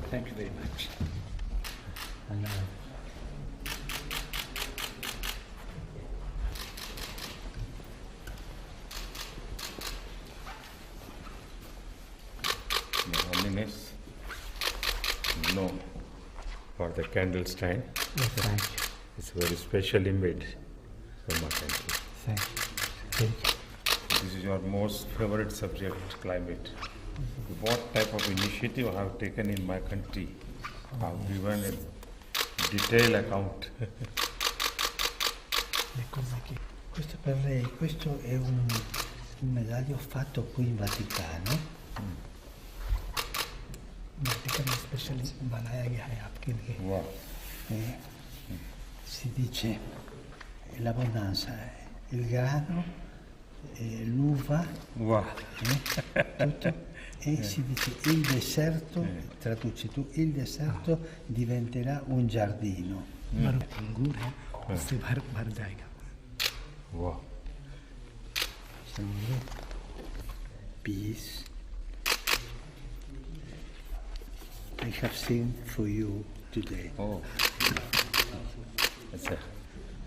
Thank you very much. Your Holiness, no, for the candle stand. Yes, thank you. It's very specially made from our country. Thank you. Thank you. This is your most favorite subject, climate. What type of initiative I have taken in my country? I have given a detailed account. Questo per lei, questo è un medaglio fatto qui in Vaticano. Vaticano specially बनाया गया है आपके लिए. Wow. Si dice l'abbondanza, il grano, l'uva, Wow. tutto. E si dice il deserto, traduci tu, il deserto diventerà un giardino. अंगूर है उससे भर जाएगा. Wow. Peace. I have seen for you today. Oh. That's it.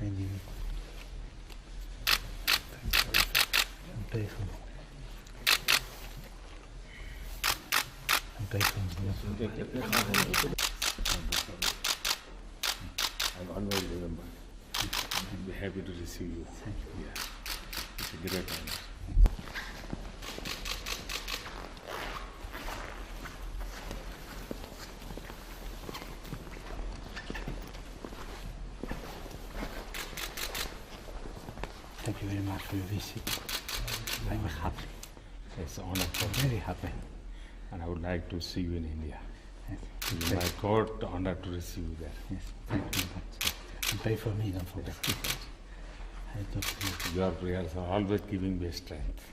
And you pray for me. Pray for me. I'll always remember. I'll be happy to receive you. Thank you. Yeah. It's a great honor. Thank you very much for your visit. I'm happy, It's an honor for me. very happy. And I would like to see you in India. Yes. It is my great honor to receive you there. Yes, thank you very much. And pray for me, don't forget. I talk to you. Your prayers are always giving me strength.